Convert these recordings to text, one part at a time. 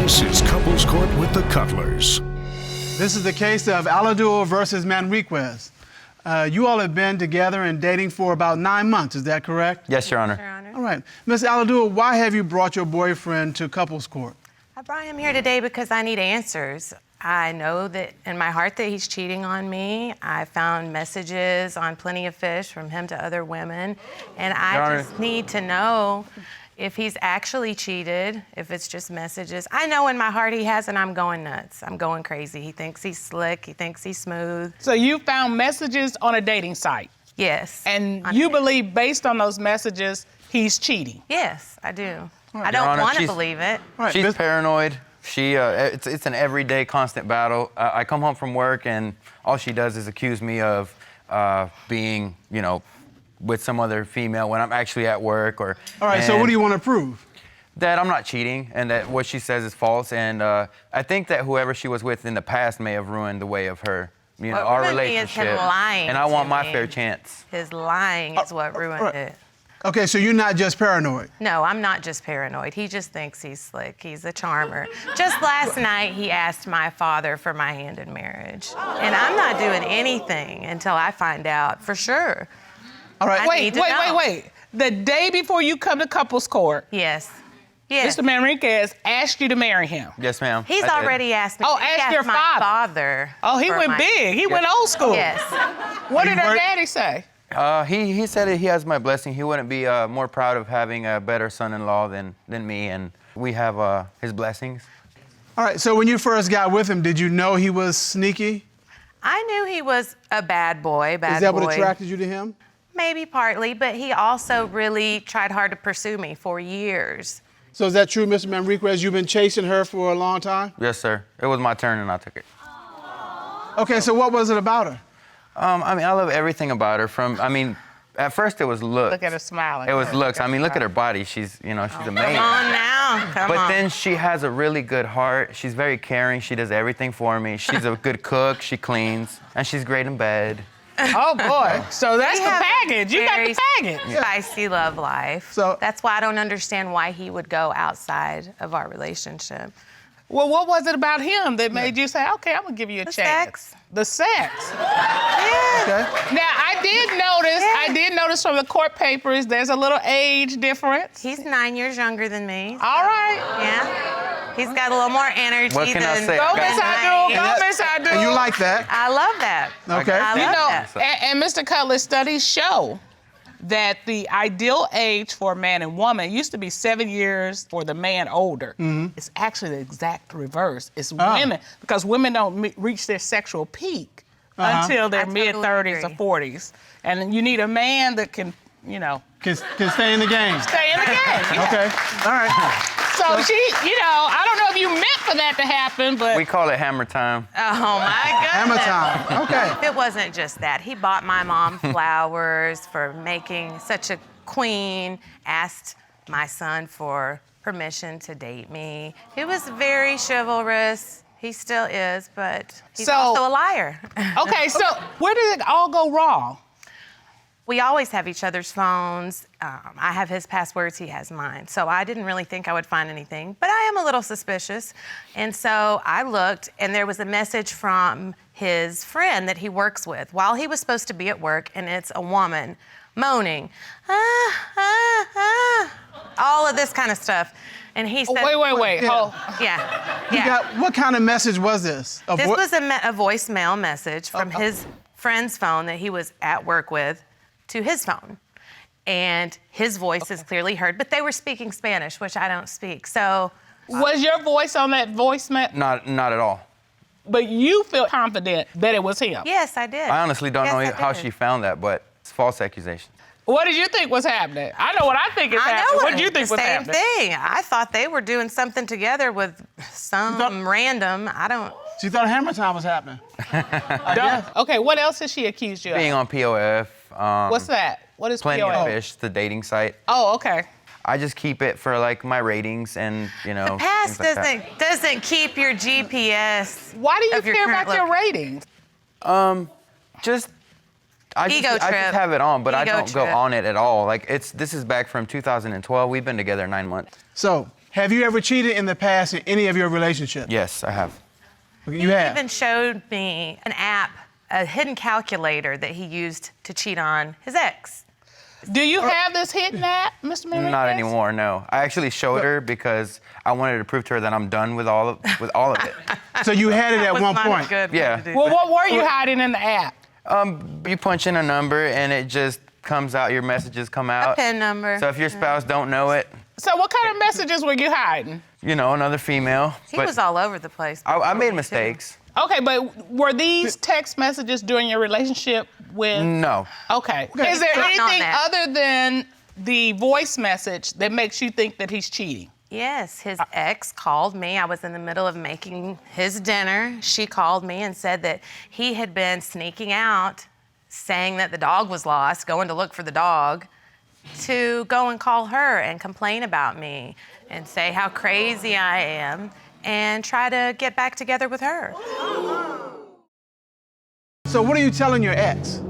This is Couples Court with the Cutlers. This is the case of Abdul versus Manriquez. You all have been together and dating for about 9 months, is that correct? Yes, Your Honor. Your Honor. All right. Ms. Abdul, why have you brought your boyfriend to Couples Court? I brought him here today because I need answers. I know that in my heart that he's cheating on me. I found messages on Plenty of Fish from him to other women, and I just need to know if he's actually cheated, if it's just messages. I know in my heart he has, and I'm going nuts. I'm going crazy. He thinks he's slick. He thinks he's smooth. So you found messages on a dating site? Yes. And you believe, based on those messages, he's cheating? Yes, I do. Right. I don't Honor, want to believe it. Right. She's paranoid. It's an everyday constant battle. I come home from work and all she does is accuse me of being, with some other female when I'm actually at work. All right, so what do you want to prove? That I'm not cheating and that what she says is false. And I think that whoever she was with in the past may have ruined the way of her, our relationship. Is him lying and I want to my me. fair chance. His lying is what ruined it. Okay, so you're not just paranoid. No, I'm not just paranoid. He just thinks he's slick. He's a charmer. Just last night, he asked my father for my hand in marriage. And I'm not doing anything until I find out for sure. All right. Wait. The day before you come to Couples Court, Yes. Yes. Mr. Manriquez asked you to marry him. Yes, ma'am. He's I did. already asked me. Oh, He asked asked your my father. Oh, he for went my- big. He went old school. Yes. What did her work- daddy say? He said that he has my blessing. He wouldn't be more proud of having a better son-in-law than me, and we have his blessings. All right, so when you first got with him, did you know he was sneaky? I knew he was a bad boy, Is that what attracted you to him? Maybe partly, but he also really tried hard to pursue me for years. So is that true, Mr. Manriquez? You've been chasing her for a long time? Yes, sir. It was my turn, and I took it. Okay, so what was it about her? I love everything about her. At first it was looks. Look at her smiling. It was looks. Look at her body. She's amazing. Come on now, come on. But then she has a really good heart. She's very caring. She does everything for me. She's a good cook. She cleans, and she's great in bed. Oh, boy. So that's We the have a package. You got very the package. Spicy love life. So- that's why I don't understand why he would go outside of our relationship. Well, what was it about him that made you say, okay, I'm going to give you a The chance? sex. The sex. Yeah. Okay. Now, I did notice from the court papers, there's a little age difference. He's 9 years younger than me. All right. Yeah. He's got a little more energy What can I than say? Go, Okay. Miss Abdul. Go, And Miss Abdul. And you like that? I love that. Okay. I You love know, that. and Mr. Cutler, studies show that the ideal age for a man and woman used to be 7 years for the man older. It's actually the exact reverse. It's women, because women don't reach their sexual peak until their I totally mid-30s agree. or 40s. And you need a man that can, Can stay in the game. stay in the game. Yeah. Okay. All right. So she, I don't know if you meant for that to happen, but... We call it hammer time. Oh my goodness. Hammer time. Okay. It wasn't just that. He bought my mom flowers for making such a queen, asked my son for permission to date me. He was very chivalrous. He still is, but he's also a liar. Okay, so where did it all go wrong? We always have each other's phones. I have his passwords, he has mine. So I didn't really think I would find anything, but I am a little suspicious. And so I looked, and there was a message from his friend that he works with while he was supposed to be at work, and it's a woman moaning, all of this kind of stuff. And he said, Wait. Yeah. Yeah. What kind of message was this? This was a voicemail message from his friend's phone that he was at work with to his phone. And his voice is clearly heard, but they were speaking Spanish, which I don't speak. So Was your voice on that voicemail? Not at all. But you feel confident that it was him? yes, I did. I honestly don't Yes, know I how did. she found that, but it's false accusation. What did you think was happening? I know what I think is happening. What did you think the was same happening? thing. I thought they were doing something together with some random, I don't. She thought hammer time was happening. Okay, what else has she accused you of? Being on POF. What's that? What is Plenty POF? of Fish, the dating site. Oh, okay. I just keep it for my ratings and The past things like that. doesn't keep your GPS. Why do you of your care current about your location. ratings? I Ego just trip. have it on, but I Ego don't go trip. on it at all. This is back from 2012. We've been together 9 months. So Have you ever cheated in the past in any of your relationships? Yes, I have. You He have. even showed me an app, a hidden calculator that he used to cheat on his ex. Do you have this hidden app, Mr. Manriquez? Not anymore, no. I actually showed her because I wanted to prove to her that I'm done with all of it. So you had it at Was one not a point. good way Yeah. to do Well, that. what were you hiding in the app? You punch in a number and it just comes out, your messages come out. A PIN number. So if your spouse don't know it, So what kind of messages were you hiding? you know, another female. He but was all over the place. I made before me, mistakes. Okay, but were these text messages during your relationship with? No. Okay. Is there Not anything that. other than the voice message that makes you think that he's cheating? Yes, his ex called me. I was in the middle of making his dinner. She called me and said that he had been sneaking out, saying that the dog was lost, going to look for the dog, to go and call her and complain about me and say how crazy I am and try to get back together with her. So what are you telling your ex?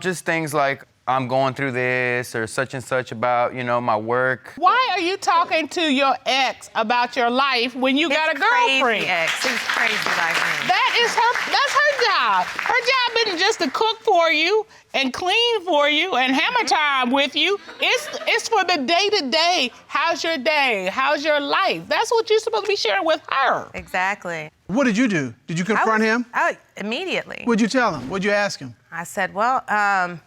Just things like I'm going through this or such and such about, you know, my work. Why are you talking to your ex about your life when you got a girlfriend? Crazy ex. He's crazy like me. That's her job. Her job isn't just to cook for you and clean for you and hammer time with you. It's for the day-to-day. How's your day? How's your life? That's what you're supposed to be sharing with her. Exactly. What did you do? Did you confront him? Immediately. What'd you tell him? What'd you ask him? I said, well,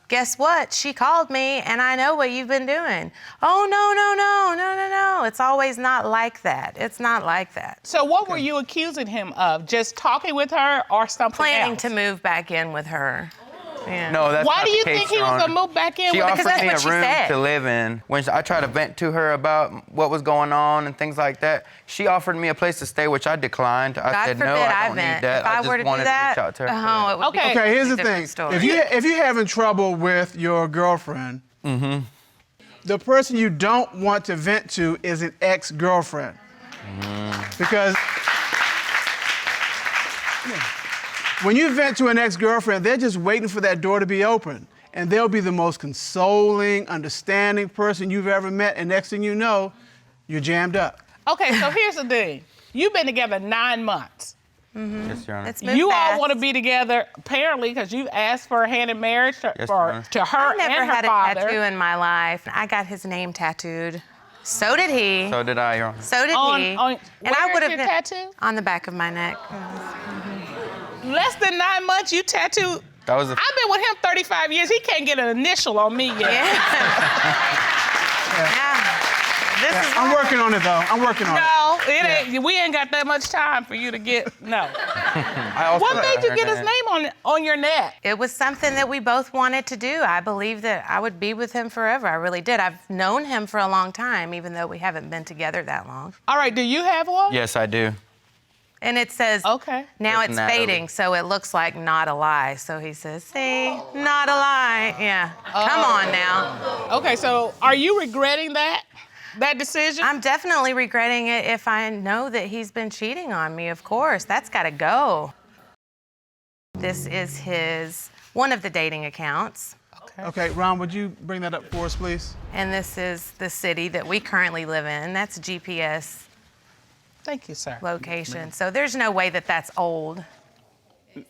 guess what? She called me and I know what you've been doing. Oh, no. It's always not like that. It's not like that. So what were you accusing him of? Just talking with her or something Planning else? to move back in with her. Yeah. No, that's Why not do the you case, think he Your was Honor. gonna move back in She with offered that's me what a she room said. to live in. When I tried to vent to her about what was going on and things like that, she offered me a place to stay, which I declined. I God said, forbid no, I I don't vent. need that. If I just were to do wanted that, to reach out to her. it would Okay. be Okay, here's the a different thing. story. If you're having trouble with your girlfriend, the person you don't want to vent to is an ex-girlfriend. Because when you vent to an ex-girlfriend, they're just waiting for that door to be open. And they'll be the most consoling, understanding person you've ever met. And next thing you know, you're jammed up. Okay, so here's the thing. You've been together 9 months. Yes, Your Honor. It's moved You fast. all want to be together, apparently, because you asked for a hand in marriage to, Yes, Your Honor. to her I never and her had a father. tattoo in my life. I got his name tattooed. So did he. So did I, Your Honor. So did On- he. on- and I where would is have your been tattoo? on the back of my neck. Less than 9 months, you tattooed. That was the I've been with him 35 years. He can't get an initial on me yet. Yeah. This is I'm working on it, though. I'm working on it. No, it ain't. We ain't got that much time for you to get. No. I also What made you her get his name on your neck? It was something that we both wanted to do. I believed that I would be with him forever. I really did. I've known him for a long time, even though we haven't been together that long. All right. Do you have one? Yes, I do. And it says, Okay. now it's Natalie. fading, so it looks like not a lie. So he says, see, not a lie. Yeah. Come on now. Okay. So, are you regretting that decision? I'm definitely regretting it if I know that he's been cheating on me, of course. That's got to go. This is one of the dating accounts. Okay, Ron, would you bring that up for us, please? And this is the city that we currently live in. That's GPS Thank you, sir. location. So there's no way that that's old.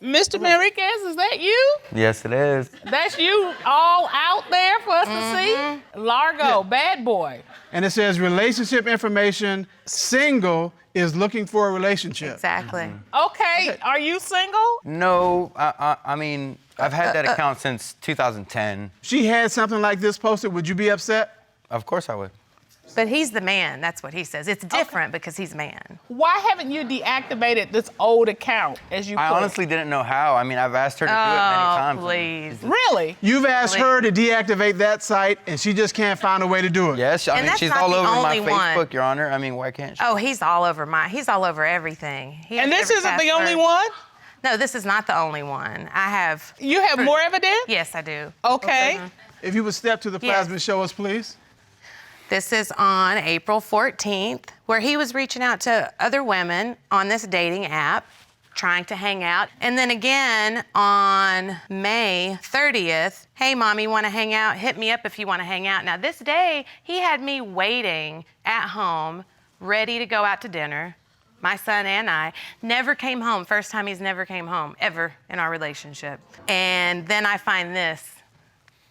Mr. Manriquez, is that you? Yes, it is. That's you all out there for us to see? Largo, bad boy. And it says relationship information, single, is looking for a relationship. Exactly. Okay, are you single? No, I mean, I've had that account since 2010. If she had something like this posted, would you be upset? Of course I would. But he's the man. That's what he says. It's different because he's man. Why haven't you deactivated this old account as you I could? honestly didn't know how. I mean, I've asked her to do it many times. Please. Really? You've asked Really? her to deactivate that site, and she just can't find a way to do it. Yes, I And mean, that's she's not all the over my only one. Facebook, Your Honor. I mean, why can't she? Oh, he's all over everything. He has And this every isn't the only password. one? No, this is not the only one. I have. You have more evidence? Yes, I do. Okay. If you would step to the Yes. plasma and show us, please. This is on April 14th, where he was reaching out to other women on this dating app, trying to hang out. And then again on May 30th, hey, mommy, want to hang out? Hit me up if you want to hang out. Now, this day, he had me waiting at home ready to go out to dinner. My son and I never came home. First time he's never came home, ever, in our relationship. And then I find this.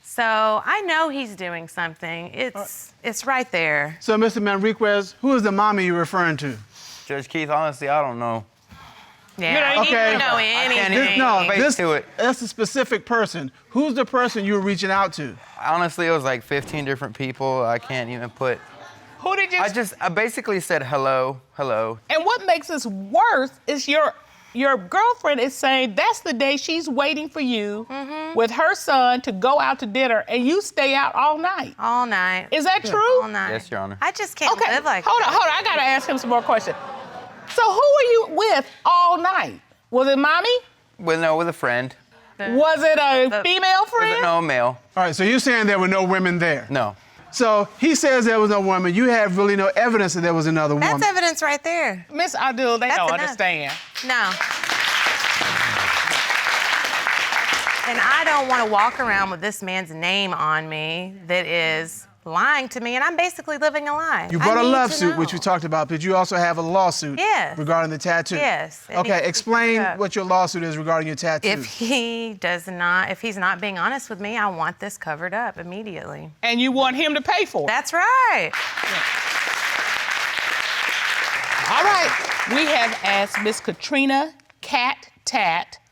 So I know he's doing something. It's right there. So, Mr. Manriquez, who is the mommy you're referring to? Judge Keith, honestly, I don't know. Yeah, he Okay. didn't know anything. That's a specific person. Who's the person you were reaching out to? Honestly, it was like 15 different people. I can't even put... Who did you... I basically said hello, hello. And what makes this worse is your girlfriend is saying that's the day she's waiting for you with her son to go out to dinner, and you stay out all night. All night. Is that true? All night. Yes, Your Honor. I just can't Okay, live like hold that. on. I gotta ask him some more questions. So who were you with all night? Was it mommy? With a friend. Was it a female friend? No, male. All right, so you're saying there were no women there? No. So he says there was no woman. You have really no evidence that there was another woman. That's evidence right there. Miss Abdul, they That's don't enough. understand. No. And I don't want to walk around with this man's name on me that is lying to me, and I'm basically living a lie. You brought I a need love to suit, which know. we talked about, but you also have a lawsuit Yes. regarding the tattoo. Yes, it needs Okay, to be explain cleared up. what your lawsuit is regarding your tattoo. If he's not being honest with me, I want this covered up immediately. And you want him to pay for it. That's right. All right. We have asked Miss Katrina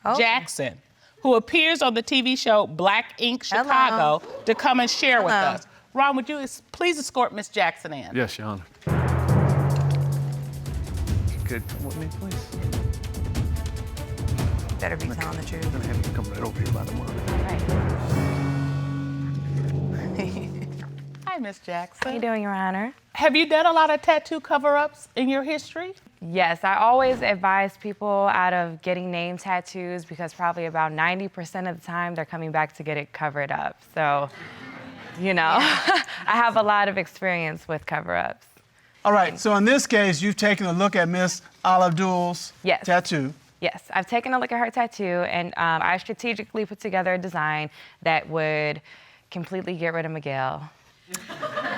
Oh. Jackson, who appears on the TV show Black Ink Chicago, to come and share with Hello. us. Ron, would you please escort Miss Jackson in? Yes, Your Honor. You could come with me, please? Better be telling the truth. I'm gonna have you come right over here by the monitor. Hi, Miss Jackson. How you doing, Your Honor? Have you done a lot of tattoo cover-ups in your history? Yes, I always advise people out of getting name tattoos because probably about 90% of the time they're coming back to get it covered up. So, you know, I have a lot of experience with cover-ups. All right, so in this case, you've taken a look at Miss Abdul's Yes. tattoo. Yes, I've taken a look at her tattoo, and I strategically put together a design that would completely get rid of Miguel.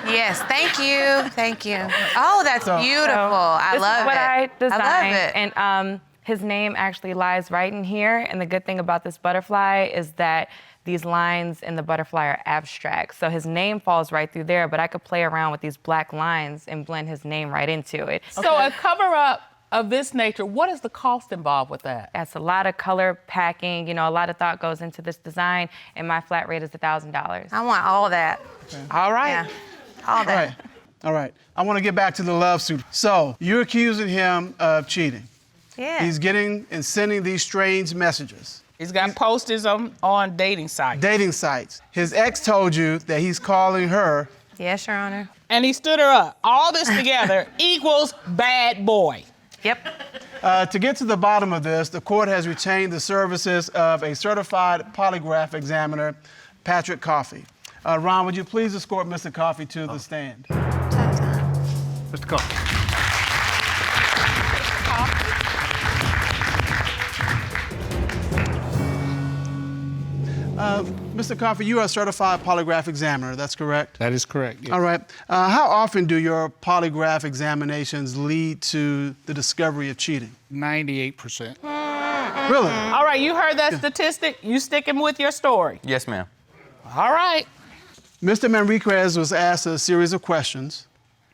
Yes, thank you. Thank you. Oh, that's beautiful. I This love is what it. I designed, I love it. and his name actually lies right in here. And the good thing about this butterfly is that these lines in the butterfly are abstract. So his name falls right through there, but I could play around with these black lines and blend his name right into it. So a cover-up of this nature, what is the cost involved with that? That's a lot of color packing, you know, a lot of thought goes into this design, and my flat rate is $1,000. I want all that. All right. Yeah, all All that. right, all right. I want to get back to the love suit. So you're accusing him of cheating. Yeah. He's getting and sending these strange messages. He's got posters on dating sites. Dating sites. His ex told you that he's calling her. Yes, Your Honor. And he stood her up. All this together equals bad boy. Yep. To get to the bottom of this, the court has retained the services of a certified polygraph examiner, Patrick Coffey. Ron, would you please escort Mr. Coffey to the stand? Mr. Coffey. Mr. Coffey, you are a certified polygraph examiner, that's correct? That is correct. Yes. All right. How often do your polygraph examinations lead to the discovery of cheating? 98%. Really? All right, you heard that statistic? You sticking with your story? Yes, ma'am. All right. Mr. Manriquez was asked a series of questions.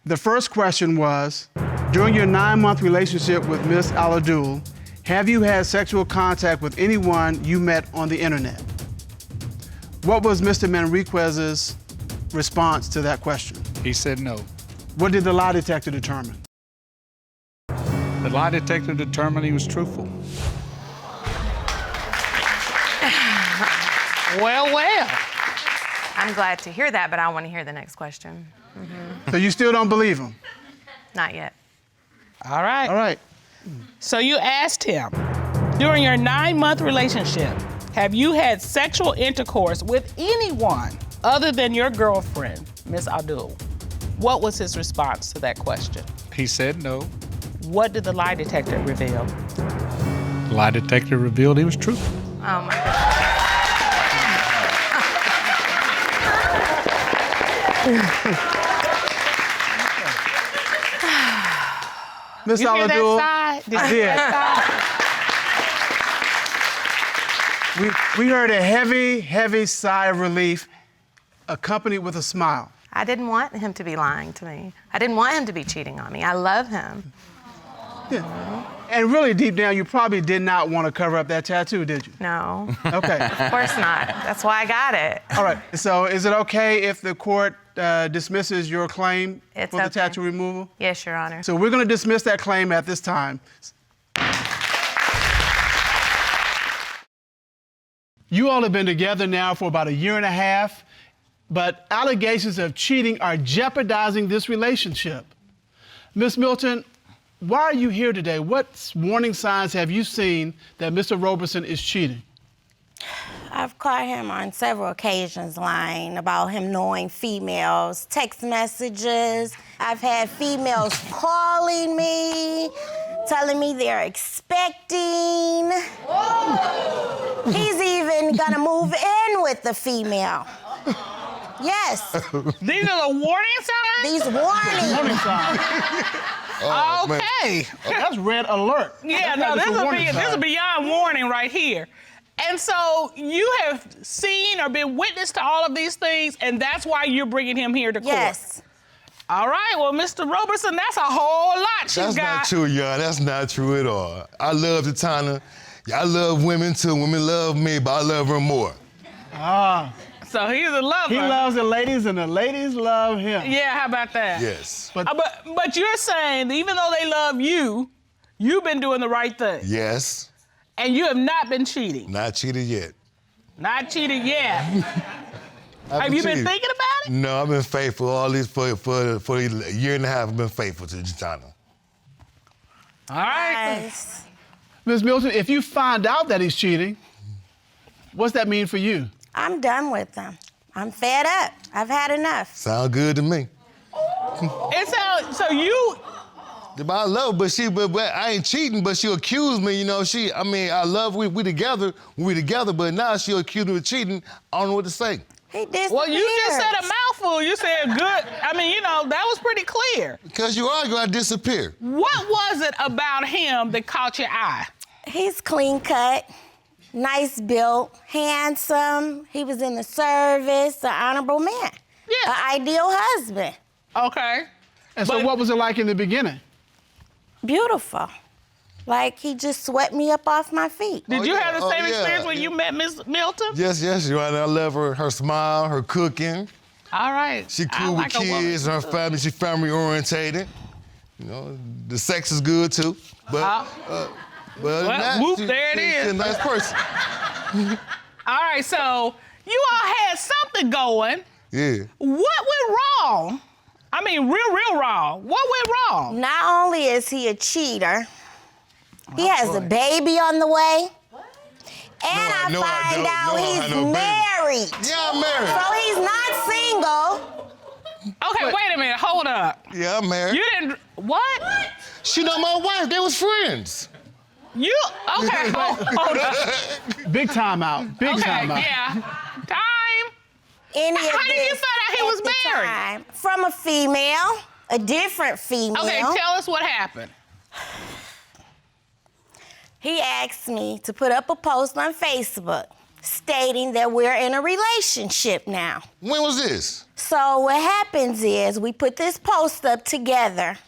The first question was, during your 9-month relationship with Miss Abdul, have you had sexual contact with anyone you met on the internet? What was Mr. Manriquez's response to that question? He said no. What did the lie detector determine? The lie detector determined he was truthful. Well. I'm glad to hear that, but I want to hear the next question. So you still don't believe him? Not yet. All right. All right. So you asked him, during your 9-month relationship, have you had sexual intercourse with anyone other than your girlfriend, Miss Abdul? What was his response to that question? He said no. What did the lie detector reveal? The lie detector revealed he was truthful. Oh my God. Miss You hear Abdul. that sigh? Did I you hear did. that sigh? We heard a heavy, heavy sigh of relief accompanied with a smile. I didn't want him to be lying to me. I didn't want him to be cheating on me. I love him. Yeah. And really deep down, you probably did not want to cover up that tattoo, did you? No, Okay. of course not. That's why I got it. All right. So is it okay if the court dismisses your claim It's for the okay. tattoo removal? Yes, Your Honor. So we're going to dismiss that claim at this time. You all have been together now for about 1.5 years, but allegations of cheating are jeopardizing this relationship. Miss Milton, why are you here today? What warning signs have you seen that Mr. Roberson is cheating? I've caught him on several occasions lying about him knowing females, text messages. I've had females calling me, telling me they're expecting. He's even gonna move in with the female. Yes, These are the warning signs? these warnings. Warning signs. Okay. That's red alert. Yeah, That's no, not just a warning this is sign. beyond warning right here. And so you have seen or been witness to all of these things, and that's why you're bringing him here to court. Yes. All right, well, Mr. Roberson, that's a whole lot you That's got. not true, y'all. That's not true at all. I love Katrina. I love women too. Women love me, but I love her more. Ah, So he's a lover. he loves the ladies and the ladies love him. Yeah, how about that? Yes. But But you're saying that even though they love you, you've been doing the right thing. Yes. And you have not been cheating. Not cheated yet. Not cheated yet. Have you been thinking about it? No, I've been faithful all these for 1.5 years. I've been faithful to Katrina. All right. Yes. Ms. Milton, if you find out that he's cheating, what's that mean for you? I'm done with them. I'm fed up. I've had enough. Sound good to me. It sounds, so you, But I love her, but I ain't cheating, but she accused me, you know, I love, we together, but now she accused me of cheating. I don't know what to say. He disappeared. well, you just said a mouthful. You said good. I mean, you know, that was pretty clear. Because you argue, I disappear. What was it about him that caught your eye? He's clean cut, nice built, handsome. He was in the service, an honorable man. Yeah. An ideal husband. Okay. And so But- what was it like in the beginning? Beautiful. Like he just swept me up off my feet. Did Oh, you yeah. have the Oh, same yeah. experience when you met Miss Milton? Yes, Your Honor, I love her smile, her cooking. All right. She I cool like with a woman. kids, her family, she family orientated. You know, the sex is good too. But, Well, whoop, there it is. She's a nice person. All right, so you all had something going. Yeah. What went wrong? I mean, real wrong. What went wrong? Not only is he a cheater, he has a baby on the way. And I No, I find don't. out No, I he's had no baby. married. Yeah, I'm married. So he's not single. Okay, wait a minute. Hold up. Yeah, I'm married. You didn't. What? She know my wife. They was friends. You. Okay, hold up. Big time out. Big Okay, time out. yeah. Time. Any of How did you this find out he at was the married? time. From a female, a different female. Okay, tell us what happened. He asked me to put up a post on Facebook stating that we're in a relationship now. When was this? So what happens is we put this post up together.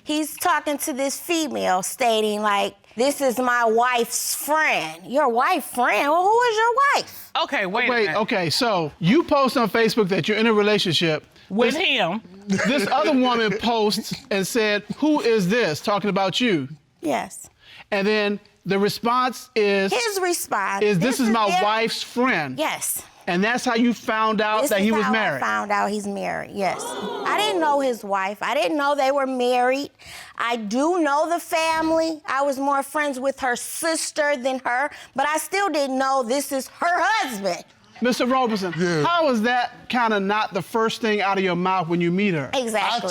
He's talking to this female stating like, this is my wife's friend. Your wife's friend? Well, who is your wife? Okay, wait a Wait, minute. okay, so you post on Facebook that you're in a relationship. With him. This other woman posts and said, who is this? Talking about you. Yes. And then the response is, His response this is my their- wife's friend. Yes. And that's how you found out This that is he was how married. I found out he's married, yes. I didn't know his wife. I didn't know they were married. I do know the family. I was more friends with her sister than her, but I still didn't know this is her husband. Mr. Roberson, Yeah. how is that kind of not the first thing out of your mouth when you meet her? Exactly.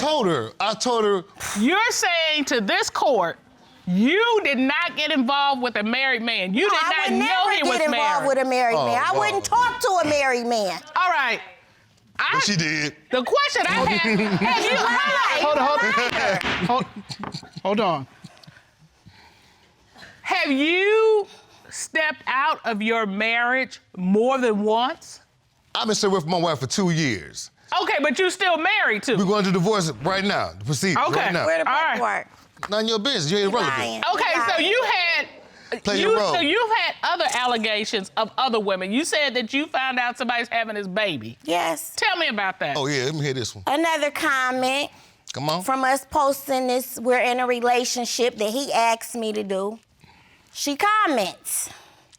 I told her, You're saying to this court, you did not get involved with a married man. You did I not would know never he was get involved married. with a married man. I wow. wouldn't talk to a married man. All right. but she did. The question I had, have you Hold on. Have you stepped out of your marriage more than once? I've been still with my wife for 2 years. Okay, but you still married too. We're going to divorce right now. Proceed right now. Where the All right. paperwork? None of your business. You ain't relevant. Okay, so you had Play your role. So you've had other allegations of other women. You said that you found out somebody's having his baby. Yes. Tell me about that. Oh, yeah, let me hear this one. Another comment Come on. from us posting this, we're in a relationship that he asked me to do. She comments.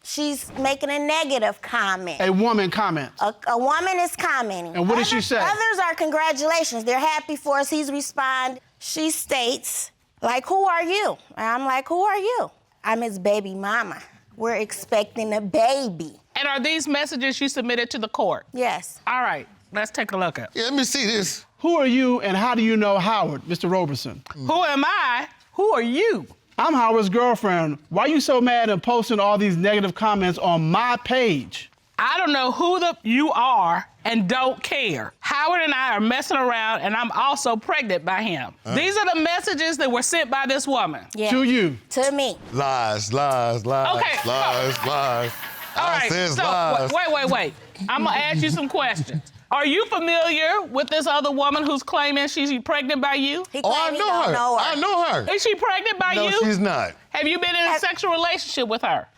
She's making a negative comment. A woman comments. A woman is commenting. And what did she say? Others are congratulations. They're happy for us. He's responded. She states, like, who are you? And I'm like, who are you? I'm his baby mama. We're expecting a baby. And are these messages you submitted to the court? Yes. All right, let's take a look at. Yeah, let me see this. Who are you and how do you know Howard, Mr. Roberson? Who am I? Who are you? I'm Howard's girlfriend. Why are you so mad and posting all these negative comments on my page? I don't know who you are and don't care. Howard and I are messing around and I'm also pregnant by him. These are the messages that were sent by this woman. Yeah. To you. To me. Lies, lies, lies, Okay. lies, lies. All right, says so lies. wait. I'm gonna ask you some questions. Are you familiar with this other woman who's claiming she's pregnant by you? He Oh, I claimed he know don't her. know her. I know her. Is she pregnant by No, you? she's not. Have you been in a sexual relationship with her?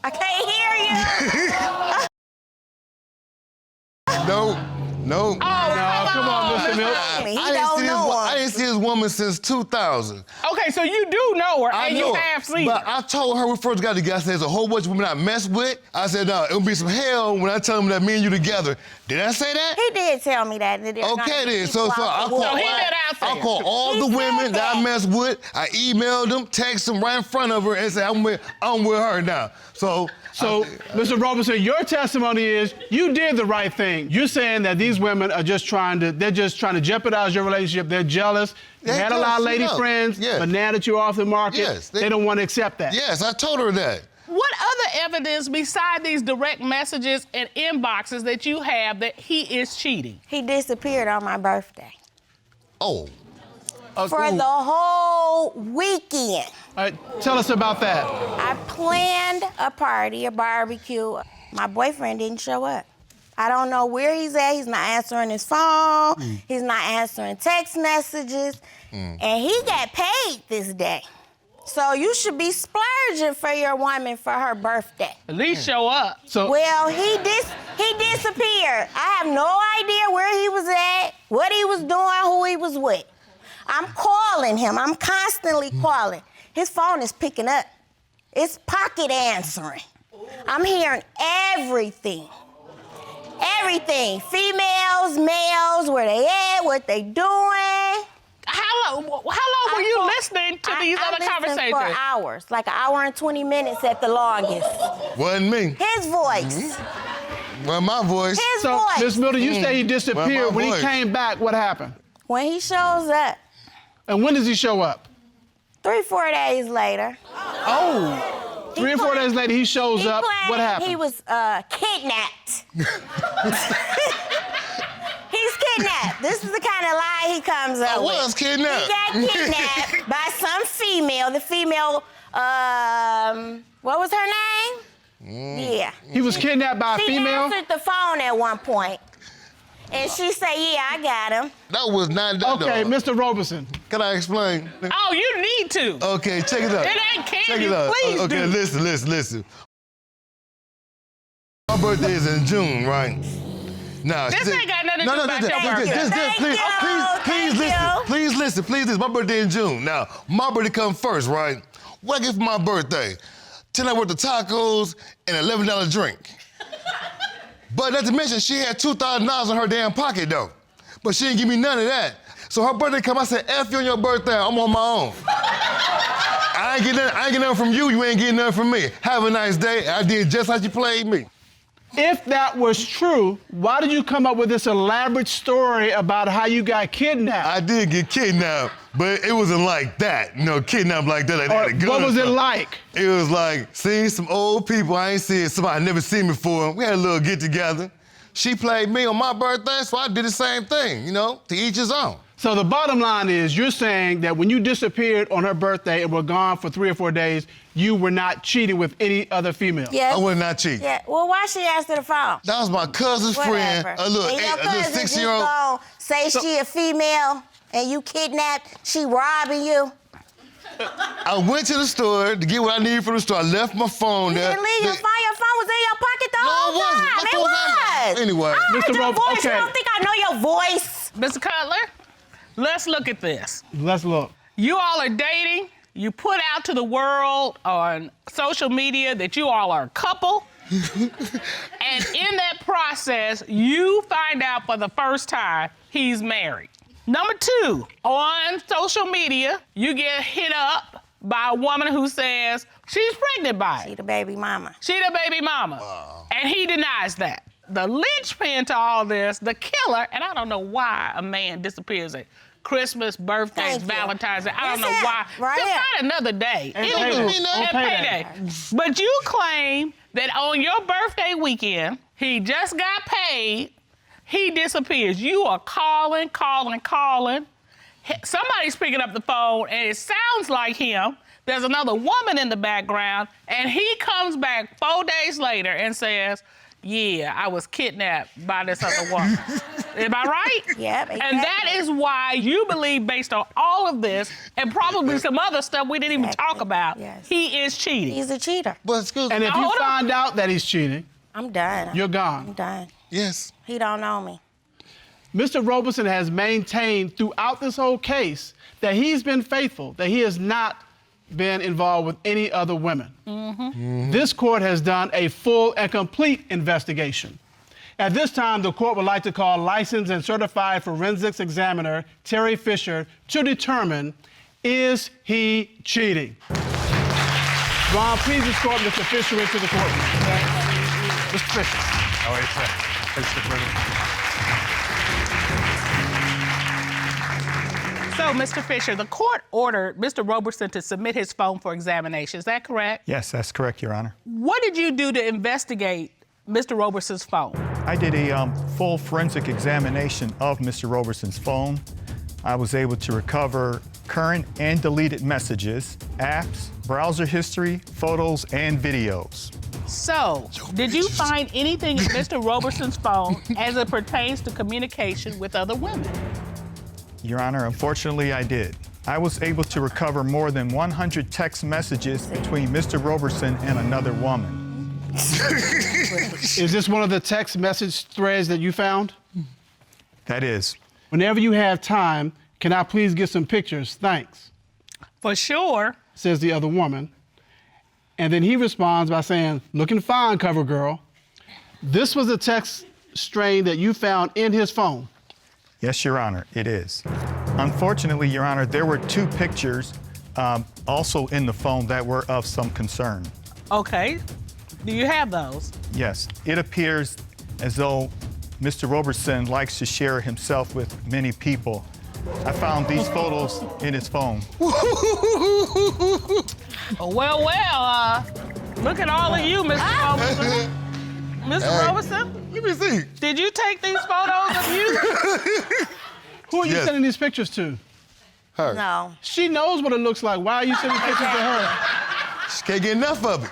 I can't hear you. No, no. Oh, come on, Mr. Milton. He don't know I her. didn't see this woman since 2000. Okay, so you do know her and you know her, have seen but her. I told her when we first got together, I said, there's a whole bunch of women I mess with. I said, no, it'll be some hell when I tell them that me and you together. Did I say that? He did tell me that. Okay then, so I So he been out there. I called all He the said women that I that. messed with. I emailed them, texted them right in front of her and said, I'm with her now. So, Mr. Roberson, your testimony is you did the right thing. You're saying that these women are just trying to jeopardize your relationship. They're jealous. You had a lot of lady friends, but now that you're off the market, they don't want to accept that. Yes, I told her that. What other evidence beside these direct messages and inboxes that you have that he is cheating? He disappeared on my birthday. Oh. For the whole weekend. All right, tell us about that. I planned a party, a barbecue. My boyfriend didn't show up. I don't know where he's at. He's not answering his phone. He's not answering text messages. And he got paid this day. So you should be splurging for your woman for her birthday. At least show up. Well, he disappeared. I have no idea where he was at, what he was doing, who he was with. I'm calling him. I'm constantly calling. His phone is picking up. It's pocket answering. I'm hearing everything. Everything. Females, males, where they at, what they doing. How long were you listening to these other I conversations? for hours, like an hour and 20 minutes at the longest. Wasn't me. His voice. Well, my voice. His So, voice. Ms. Milton, you say he disappeared. Well, my When he voice. came back, what happened? When he shows up, And when does he show up? 3-4 days later. Oh. 3 or 4 days later, he shows up. What happened? He was kidnapped. He's kidnapped. This is the kind of lie he comes up I with. was kidnapped. He got kidnapped by some female. The female, what was her name? Yeah. He was kidnapped by a She female? answered the phone at one point. And she said, yeah, I got him. That was not that. Okay, dog. Mr. Roberson. Can I explain? Oh, you need to. Okay, check it out. It ain't candy, Check it out. please Okay, do. listen. My birthday is in June, right? Now, This ain't got nothing to do about your birthday. Please listen. My birthday in June. Now, my birthday comes first, right? What I get for my birthday? $10 worth of tacos and an $11 drink. But not to mention, she had $2,000 in her damn pocket, though. But she didn't give me none of that. So her birthday come, I said, F you on your birthday, I'm on my own. I ain't getting nothing from you, you ain't getting nothing from me. Have a nice day. I did just like you played me. If that was true, why did you come up with this elaborate story about how you got kidnapped? I did get kidnapped, but it wasn't like that. You know, kidnapped like that. Like they had a gun What or was it something. like? It was like seeing some old people I ain't seen, somebody I never seen before. We had a little get together. She played me on my birthday, so I did the same thing, you know, to each his own. So the bottom line is you're saying that when you disappeared on her birthday and were gone for 3 or 4 days, you were not cheating with any other female? Yes. I was not cheating. Yeah. Well, why she answer the phone? That was my cousin's friend, Whatever. a little And your cousin 6-year-old. just gonna say she a female and you kidnapped, she robbing you? I went to the store to get what I needed from the store. I left my phone there. You didn't leave your phone. Your phone was in your pocket the No, whole it wasn't. time. My It phone was. was. Anyway. I heard Mr. your voice. Okay. You don't think I know your voice? Mr. Cutler, let's look at this. Let's look. You all are dating. You put out to the world on social media that you all are a couple. And in that process, you find out for the first time he's married. Number 2, on social media, you get hit up by a woman who says she's pregnant by She it. the baby mama. She the baby mama. Wow. And he denies that. The linchpin to all this, the killer, and I don't know why a man disappears at Christmas, birthdays, Thank you. Valentine's Day. I don't know That's it, why. right Just here. find another day. And Anywho, payday. On and payday. But you claim that on your birthday weekend, he just got paid, he disappears. You are calling. Somebody's picking up the phone, and it sounds like him. There's another woman in the background, and he comes back 4 days later and says, yeah, I was kidnapped by this other woman. Am I right? Yep, And exactly. that is why you believe, based on all of this, and probably some other stuff we didn't even Exactly. talk about, Yes. he is cheating. He's a cheater. But excuse me. And if you Hold on. find out that he's cheating, I'm done. you're I'm gone. done. Yes. He don't know me. Mr. Roberson has maintained throughout this whole case that he's been faithful, that he has not been involved with any other women. This court has done a full and complete investigation. At this time, the court would like to call licensed and certified forensics examiner Terry Fisher to determine, is he cheating? Ron, please escort Mr. Fisher into the courtroom. Mr. Fisher. Oh, it's the So, Mr. Fisher, the court ordered Mr. Roberson to submit his phone for examination. Is that correct? Yes, that's correct, Your Honor. What did you do to investigate Mr. Roberson's phone? I did a full forensic examination of Mr. Roberson's phone. I was able to recover current and deleted messages, apps, browser history, photos, and videos. So, did you find anything in Mr. Roberson's phone as it pertains to communication with other women? Your Honor, unfortunately, I did. I was able to recover more than 100 text messages between Mr. Roberson and another woman. Is this one of the text message threads that you found? That is. Whenever you have time, can I please get some pictures? Thanks, For sure. says the other woman. And then he responds by saying, looking fine, cover girl. This was a text string that you found in his phone. Yes, Your Honor, it is. Unfortunately, Your Honor, there were 2 pictures also in the phone that were of some concern. Okay. Do you have those? Yes, it appears as though Mr. Roberson likes to share himself with many people. I found these photos in his phone. Well, look at all of you, Mr. Roberson. Mr. Roberson, Let me see. did you take these photos of you? Who are you Yes. sending these pictures to? Her. No. She knows what it looks like. Why are you sending pictures to her? She can't get enough of it.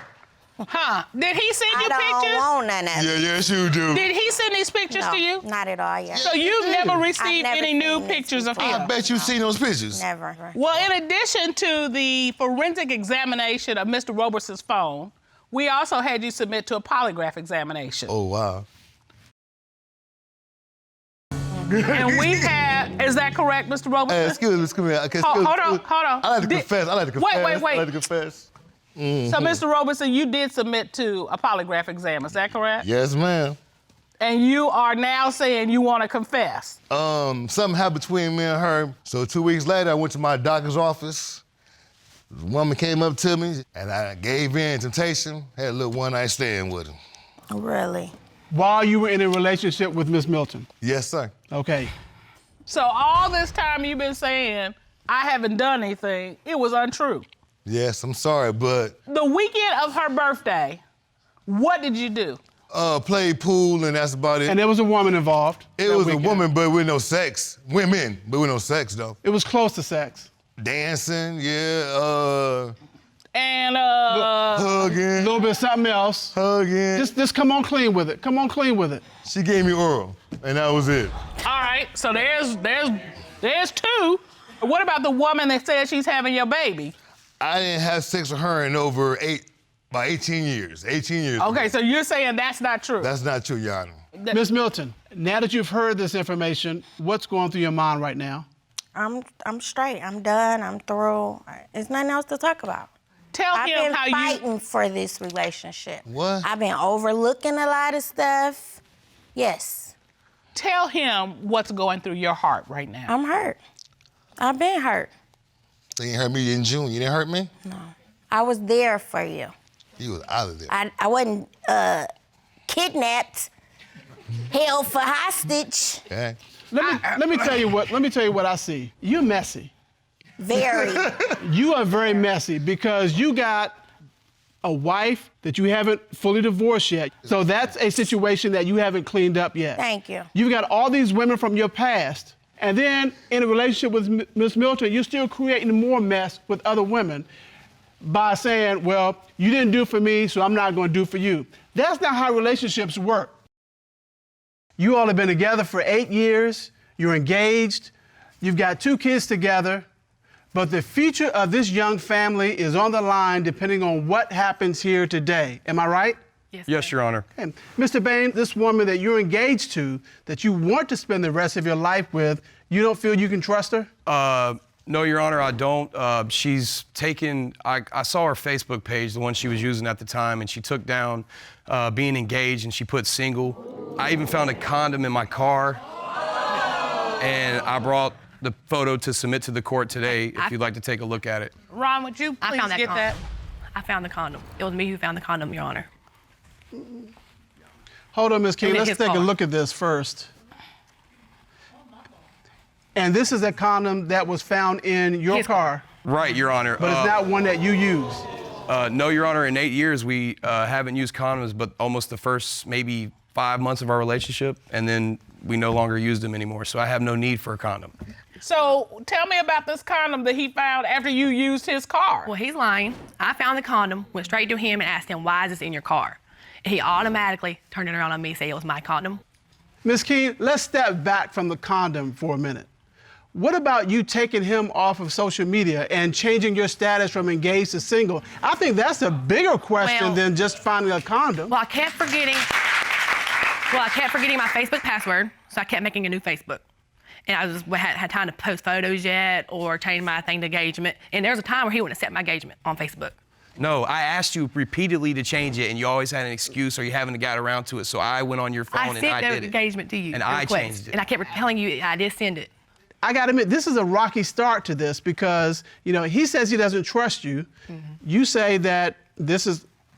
Huh? Did he send I you don't pictures? want none of it. Yeah, yes, you do. Did he send these pictures No, to you? not at all yet. So you've never received never any seen new this pictures of before. I him? bet you've seen those pictures. Never. Well, in addition to the forensic examination of Mr. Roberson's phone, we also had you submit to a polygraph examination. Oh, wow. And we had, is that correct, Mr. Roberson? Hey, excuse me, excuse me. Okay, Hold on. I like to confess. I like to confess. Wait. I like to confess. So, Mr. Roberson, you did submit to a polygraph exam, is that correct? Yes, ma'am. And you are now saying you want to confess. Something happened between me and her. So 2 weeks later, I went to my doctor's office. The woman came up to me, and I gave in temptation. Had a little one-night stand with him. Really? While you were in a relationship with Miss Milton. Yes, sir. Okay. So all this time you've been saying, I haven't done anything, it was untrue. Yes, I'm sorry, but The weekend of her birthday, what did you do? played pool, and that's about it. And there was a woman involved. It was a woman, but with no sex. Women, but with no sex, though. It was close to sex. Dancing, yeah, And hugging. A little bit of something else. Hugging. Just come on clean with it. Come on clean with it. She gave me oral, and that was it. all right, so there's two. What about the woman that said she's having your baby? I didn't have sex with her in over about 18 years. 18 years. Okay, so you're saying that's not true. That's not true, Your Honor. Ms. Milton, now that you've heard this information, what's going through your mind right now? I'm straight. I'm done. I'm through. There's nothing else to talk about. Tell I've him been how fighting for this relationship. What? I've been overlooking a lot of stuff. Yes. Tell him what's going through your heart right now. I'm hurt. I've been hurt. So you hurt me in June. You didn't hurt me? No. I was there for you. You was out of there. I wasn't kidnapped, held for hostage. Okay. Let me tell you what I see. You're messy. Very. You are very messy because you got a wife that you haven't fully divorced yet. So that's a situation that you haven't cleaned up yet. Thank you. You've got all these women from your past. And then in a relationship with Ms. Milton, you're still creating more mess with other women by saying, well, you didn't do for me, so I'm not going to do for you. That's not how relationships work. You all have been together for 8 years. You're engaged. You've got 2 kids together. But the future of this young family is on the line depending on what happens here today. Am I right? Yes, Your Honor. Okay. Mr. Bayne, this woman that you're engaged to, that you want to spend the rest of your life with, you don't feel you can trust her? No, Your Honor, I don't. She's taken, I saw her Facebook page, the one she was using at the time, and she took down being engaged and she put single. I even found a condom in my car, and I brought the photo to submit to the court today if you'd like to take a look at it. Ron, would you please get that? I found the condom. It was me who found the condom, Your Honor. Hold on, Ms. Keene. Let's take a look at this first. And this is a condom that was found in your car. Right, Your Honor. But it's not one that you use. No, Your Honor. In 8 years, we haven't used condoms, but almost the first maybe 5 months of our relationship, and then we no longer use them anymore. So I have no need for a condom. So tell me about this condom that he found after you used his car. Well, he's lying. I found the condom, went straight to him and asked him, why is this in your car? And he automatically turned it around on me and said it was my condom. Ms. Keene, let's step back from the condom for a minute. What about you taking him off of social media and changing your status from engaged to single? I think that's a bigger question than just finding a condom. Well, I kept forgetting my Facebook password, so I kept making a new Facebook. And I just hadn't had time to post photos yet or change my thing to engagement. And there was a time where he wouldn't accept my engagement on Facebook. No, I asked you repeatedly to change it, and you always had an excuse or you haven't got around to it. So I went on your phone and I did it. I sent the engagement to you. And I changed it. And I kept telling you I did send it. I gotta admit, this is a rocky start to this because, you know, he says he doesn't trust you. You say that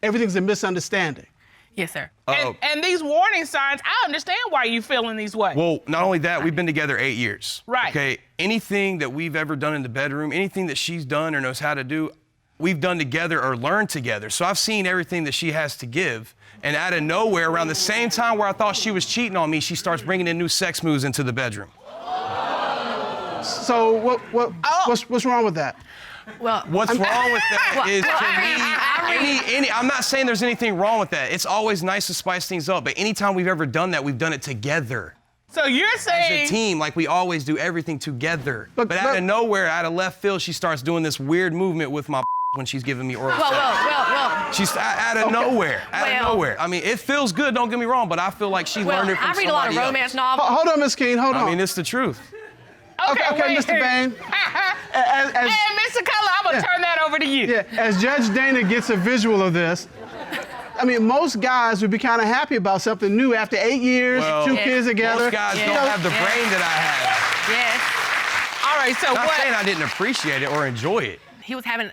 everything's a misunderstanding. Yes, sir. And these warning signs, I understand why you feeling these ways. Well, not only that, we've been together 8 years. Right. Okay, anything that we've ever done in the bedroom, anything that she's done or knows how to do, we've done together or learned together. So I've seen everything that she has to give. And out of nowhere, around the same time where I thought she was cheating on me, she starts bringing in new sex moves into the bedroom. So what's wrong with that? Well, what's wrong with that is to me, I'm not saying there's anything wrong with that. It's always nice to spice things up, but anytime we've ever done that, we've done it together. So you're saying as a team, like we always do everything together. But out of nowhere, out of left field, she starts doing this weird movement with my when she's giving me oral sex. Well. She's out of nowhere. I mean, it feels good, don't get me wrong, but I feel like she learned it from somebody else. I read a lot of romance novels. Hold on, Ms. Keene, hold on. I mean, it's the truth. Okay, Mr. Bayne. And Mr. Cutler, I'm gonna turn that over to you. Yeah, as Judge Dana gets a visual of this, I mean, most guys would be kind of happy about something new after 8 years, 2 kids together. Most guys don't have the brain that I have. Yes. All right, so Not saying I didn't appreciate it or enjoy it. He was having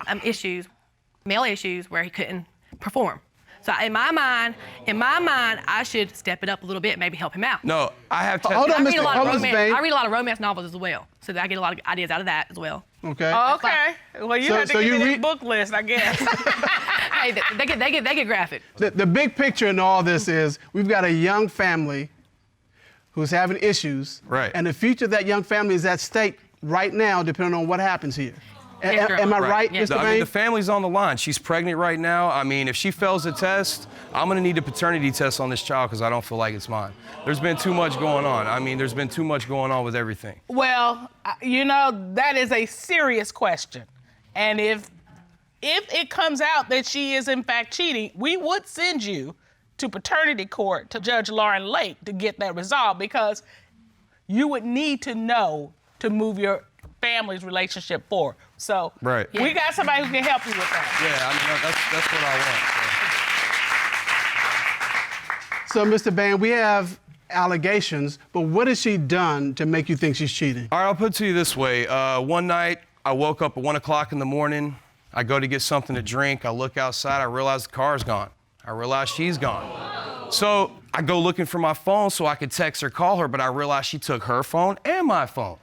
male issues, where he couldn't perform. So in my mind, I should step it up a little bit, maybe help him out. No, I have. Hold on, Mr. Bayne. I read a lot of romance novels as well, so I get a lot of ideas out of that as well. Okay. Okay. Well, you have to give me this book list, I guess. Hey, they get graphic. The big picture in all this is we've got a young family who's having issues. Right. And the future of that young family is at stake right now, depending on what happens here. Yes, Am I right, Yes. Mr. I Bayne? mean, the family's on the line. She's pregnant right now. I mean, if she fails the test, I'm gonna need a paternity test on this child because I don't feel like it's mine. There's been too much going on. I mean, there's been too much going on with everything. Well, you know, that is a serious question. And if it comes out that she is in fact cheating, we would send you to paternity court to Judge Lauren Lake to get that resolved, because you would need to know to move your family's relationship forward. So Right. we got somebody who can help you with that. Yeah, I mean, that's what I want. So, Mr. Bayne, we have allegations, but what has she done to make you think she's cheating? All right, I'll put it to you this way. One night, I woke up at 1 o'clock in the morning. I go to get something to drink. I look outside. I realize the car's gone. I realize she's gone. So I go looking for my phone so I could text her, call her, but I realized she took her phone and my phone.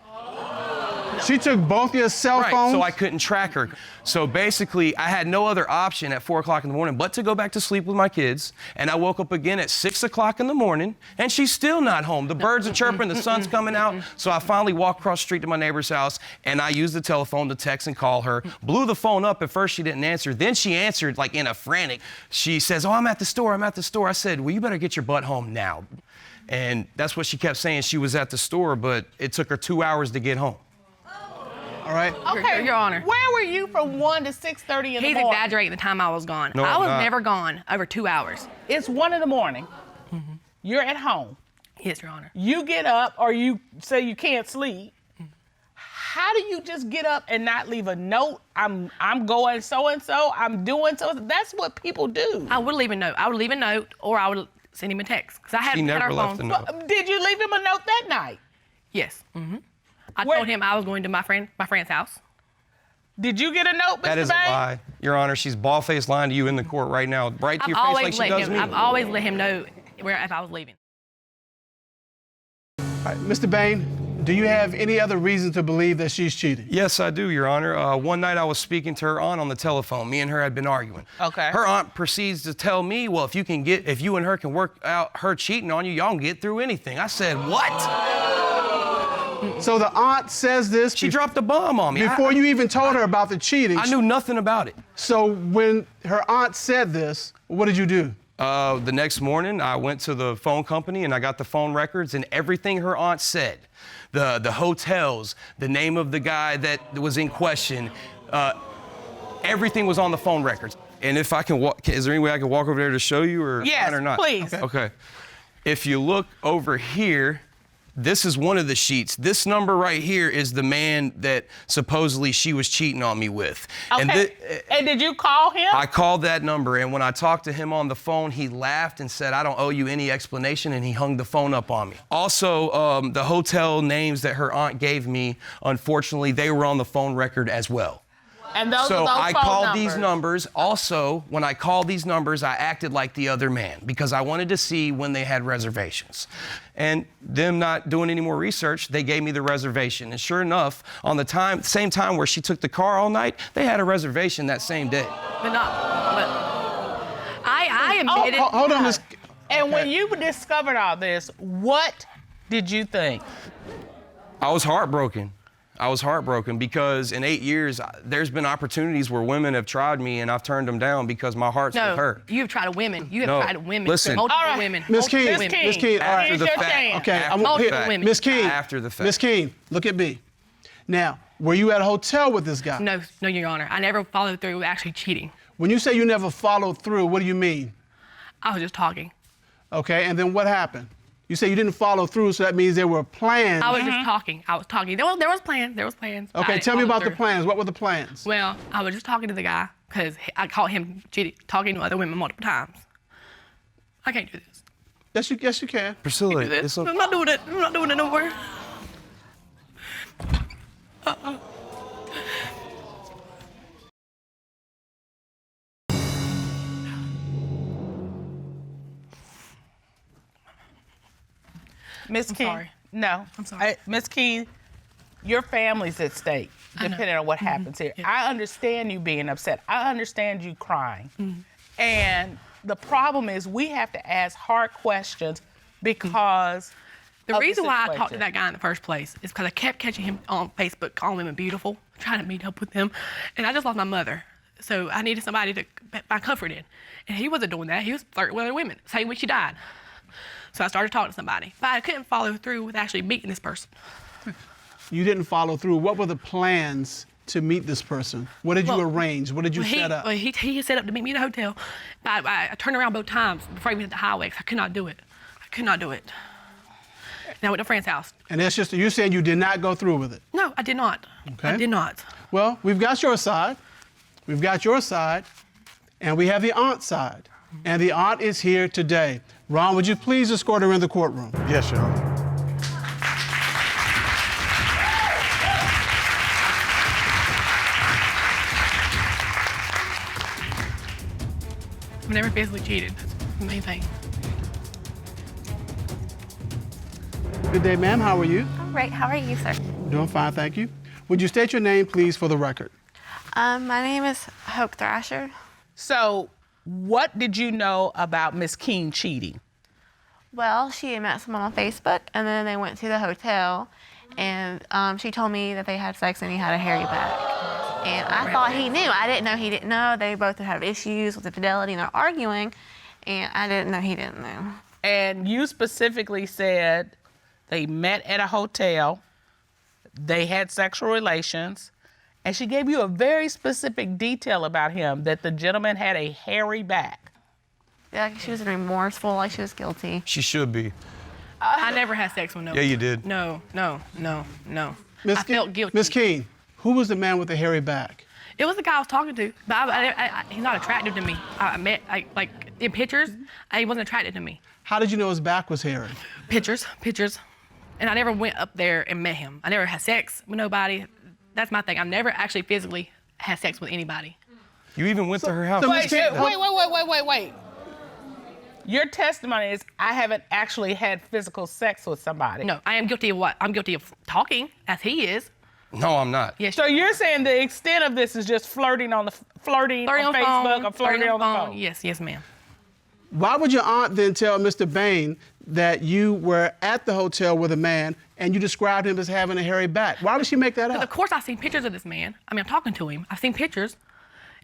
She took both your cell Right, phones? so I couldn't track her. So basically, I had no other option at 4 o'clock in the morning but to go back to sleep with my kids. And I woke up again at 6 o'clock in the morning, and she's still not home. The birds are chirping, the sun's coming out. So I finally walked across the street to my neighbor's house, and I used the telephone to text and call her. Blew the phone up. At first, she didn't answer. Then she answered, like in a frantic. She says, "Oh, I'm at the store, I'm at the store." I said, "Well, you better get your butt home now." And that's what she kept saying. She was at the store, but it took her 2 hours to get home. All right. Okay, Your Honor. Where were you from 1 to 6:30 in the He's morning? exaggerating the time I was gone. No, I I'm was not. never gone over 2 hours. It's 1 in the morning. You're at home. Yes, Your Honor. You get up, or you say you can't sleep. How do you just get up and not leave a note? I'm going so and so. I'm doing so. That's what people do. I would leave a note. I would leave a note, or I would send him a text because I had She him at never our left phone. a note. Did you leave him a note that night? Yes. I Where- told him I was going to my friend's house. Did you get a note, Mr. That is a Bayne? lie. Your Honor, she's bald-faced lying to you in the court right now, right to I've your face always like she let does him. me. I've always let him know where if I was leaving. All right. Mr. Bayne, do you have any other reason to believe that she's cheating? Yes, I do, Your Honor. One night I was speaking to her aunt on the telephone. Me and her had been arguing. Okay. Her aunt proceeds to tell me, well, if you and her can work out her cheating on you, y'all can get through anything. I said, what? So the aunt says this She dropped a bomb on me. before you even told her about the cheating. I knew nothing about it. So when her aunt said this, what did you do? The next morning, I went to the phone company and I got the phone records and everything her aunt said. The hotels, the name of the guy that was in question, everything was on the phone records. And if I can walk, is there any way I can walk over there to show you or, Yes, or not? please. Okay. If you look over here, this is one of the sheets. This number right here is the man that supposedly she was cheating on me with. Okay. And did you call him? I called that number, and when I talked to him on the phone, he laughed and said, "I don't owe you any explanation," and he hung the phone up on me. Also, the hotel names that her aunt gave me, unfortunately, they were on the phone record as well. And those So are those I phone called numbers. these numbers. Also, when I called these numbers, I acted like the other man because I wanted to see when they had reservations. And them not doing any more research, they gave me the reservation. And sure enough, on the same time where she took the car all night, they had a reservation that same day. But I admitted. Hold on, Miss. And when you discovered all this, what did you think? I was heartbroken. I was heartbroken because in 8 years, there's been opportunities where women have tried me and I've turned them down because my heart's with her. You've tried women. You have No, tried women. listen. Multiple All right. women. Miss Keene, Multiple women. Miss Keene, all right. After the Here's your fact. chance. Okay, After Multiple the fact. women. Miss Keene. After the fact. Miss Keene, look at me. Now, were you at a hotel with this guy? No, Your Honor. I never followed through with actually cheating. When you say you never followed through, what do you mean? I was just talking. Okay, and then what happened? You say you didn't follow through, so that means there were plans. I was just talking. I was talking. There was plans. There was plans. I Okay, didn't tell me follow about the through. plans. What were the plans? Well, I was just talking to the guy because I caught him cheating, talking to other women multiple times. I can't do this. Yes, you can. Priscilla, Do this. it's okay. I'm not doing it. I'm not doing it no more. Miss Keene. sorry. No. I'm sorry. Miss Keene, your family's at stake. depending on what happens here. Yeah. I understand you being upset. I understand you crying. And the problem is we have to ask hard questions because The reason why I situation. talked to that guy in the first place is because I kept catching him on Facebook calling women beautiful, trying to meet up with them. And I just lost my mother. So I needed somebody to find comfort in. And he wasn't doing that. He was flirting with other women, same week she died. So I started talking to somebody. But I couldn't follow through with actually meeting this person. You didn't follow through. What were the plans to meet this person? What did you arrange? What did you set up? Well, he set up to meet me at a hotel. But I turned around both times before I even hit the highway because I could not do it. I could not do it. And I went to a friend's house. And that's just, you're saying you did not go through with it? No, I did not. Okay. I did not. Well, we've got your side. We've got your side. And we have the aunt side. And the aunt is here today. Ron, would you please escort her in the courtroom? Yes, Your Honor. I've never physically cheated. That's the main thing. Good day, ma'am. How are you? I'm great. How are you, sir? Doing fine, thank you. Would you state your name, please, for the record? My name is Hope Thrasher. So what did you know about Miss Keene cheating? Well, she had met someone on Facebook, and then they went to the hotel, and she told me that they had sex and he had a hairy back. And I thought he knew. I didn't know he didn't know. They both have issues with infidelity, and they're arguing, and I didn't know he didn't know. And you specifically said they met at a hotel, they had sexual relations, and she gave you a very specific detail about him, that the gentleman had a hairy back. Yeah, like she was remorseful, like she was guilty. She should be. I never had sex with no Yeah, you did. No. Miss I felt guilty. Miss Keene, who was the man with the hairy back? It was the guy I was talking to, but he's not attractive to me. I met, like in pictures, he wasn't attracted to me. How did you know his back was hairy? Pictures. And I never went up there and met him. I never had sex with nobody. That's my thing. I've never actually physically had sex with anybody. You even went to her house. Wait. Your testimony is, I haven't actually had physical sex with somebody. No, I am guilty of what? I'm guilty of talking, as he is. No, I'm not. Yes. So you're saying the extent of this is just flirting on Facebook or flirting on the phone? Yes, ma'am. Why would your aunt then tell Mr. Bayne that you were at the hotel with a man and you described him as having a hairy back? Why would she make that up? Of course, I've seen pictures of this man. I mean, I'm talking to him. I've seen pictures.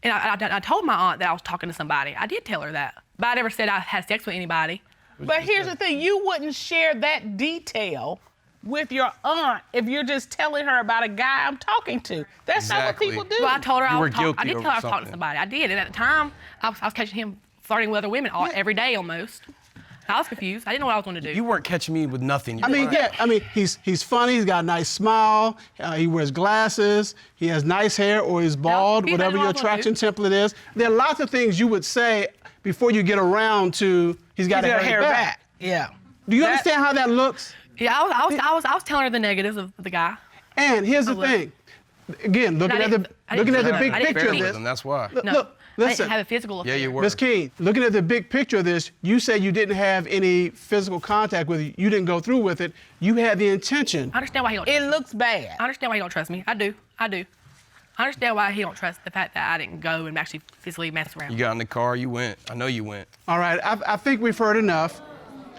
And I told my aunt that I was talking to somebody. I did tell her that. But I never said I had sex with anybody. But here's the thing, you wouldn't share that detail with your aunt if you're just telling her about a guy I'm talking to. That's not what people do. Well, I told her You were I did tell her I was guilty talking to somebody. I did. And at the time, I was catching him flirting with other women every day almost. I was confused. I didn't know what I was going to do. You weren't catching me with nothing. He's funny. He's got a nice smile. He wears glasses. He has nice hair, or he's bald, whatever your attraction template is. There are lots of things you would say before you get around to he's got a hairy back. Yeah. Do you understand how that looks? Yeah, I was telling her the negatives of the guy. And here's the thing. Again, looking at the big picture of this. That's why. Look, listen. I didn't have a physical effect. Yeah, you were. Miss Keene, looking at the big picture of this, you said you didn't have any physical contact with you. You didn't go through with it. You had the intention. I understand why he don't. It looks bad. I understand why he don't trust me. I do. I understand why he don't trust the fact that I didn't go and actually physically mess around. You got in the car, you went. I know you went. All right, I think we've heard enough.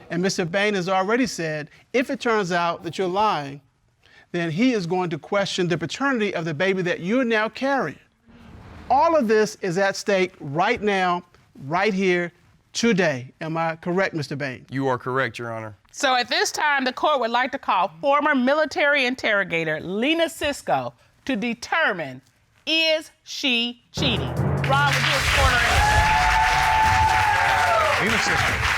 And Mr. Bayne has already said, if it turns out that you're lying, then he is going to question the paternity of the baby that you're now carrying. All of this is at stake right now, right here, today. Am I correct, Mr. Bayne? You are correct, Your Honor. So at this time, the court would like to call former military interrogator Lena Cisco to determine, is she cheating? Ron, would you escort her in? Lena Cisco.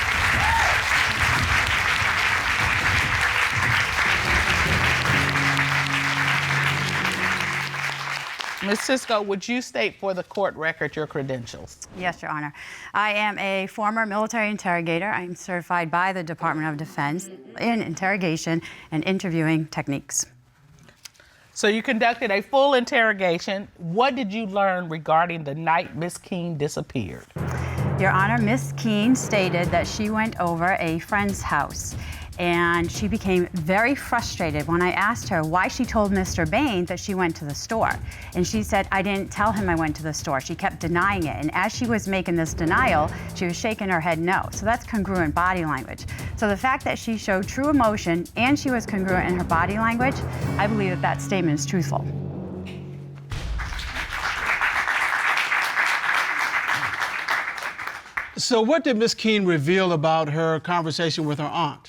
Ms. Cisco, would you state for the court record your credentials? Yes, Your Honor. I am a former military interrogator. I'm certified by the Department of Defense in interrogation and interviewing techniques. So you conducted a full interrogation. What did you learn regarding the night Miss Keene disappeared? Your Honor, Miss Keene stated that she went over a friend's house, and she became very frustrated when I asked her why she told Mr. Bayne that she went to the store. And she said, I didn't tell him I went to the store. She kept denying it. And as she was making this denial, she was shaking her head no. So that's congruent body language. So the fact that she showed true emotion and she was congruent in her body language, I believe that that statement is truthful. So what did Miss Keene reveal about her conversation with her aunt?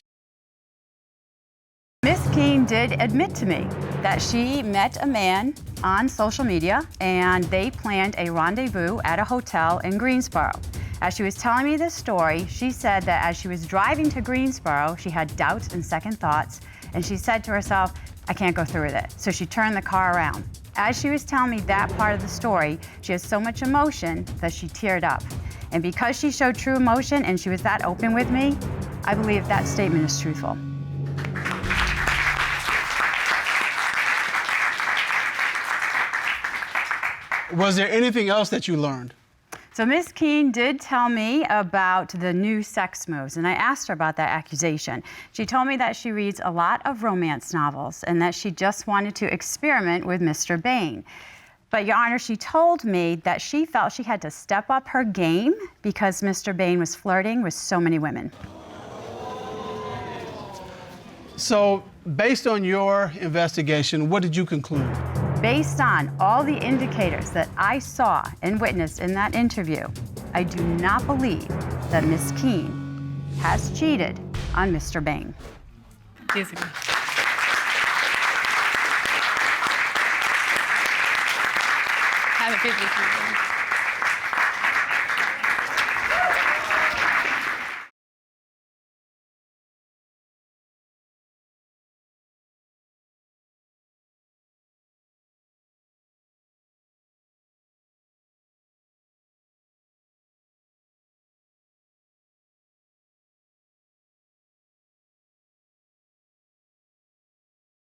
Miss Keene did admit to me that she met a man on social media and they planned a rendezvous at a hotel in Greensboro. As she was telling me this story, she said that as she was driving to Greensboro, she had doubts and second thoughts, and she said to herself, I can't go through with it. So she turned the car around. As she was telling me that part of the story, she has so much emotion that she teared up. And because she showed true emotion and she was that open with me, I believe that statement is truthful. Was there anything else that you learned? So Miss Keene did tell me about the new sex moves, and I asked her about that accusation. She told me that she reads a lot of romance novels and that she just wanted to experiment with Mr. Bayne. But, Your Honor, she told me that she felt she had to step up her game because Mr. Bayne was flirting with so many women. So, based on your investigation, what did you conclude? Based on all the indicators that I saw and witnessed in that interview, I do not believe that Miss Keene has cheated on Mr. Bayne. Disagree. I haven't physically.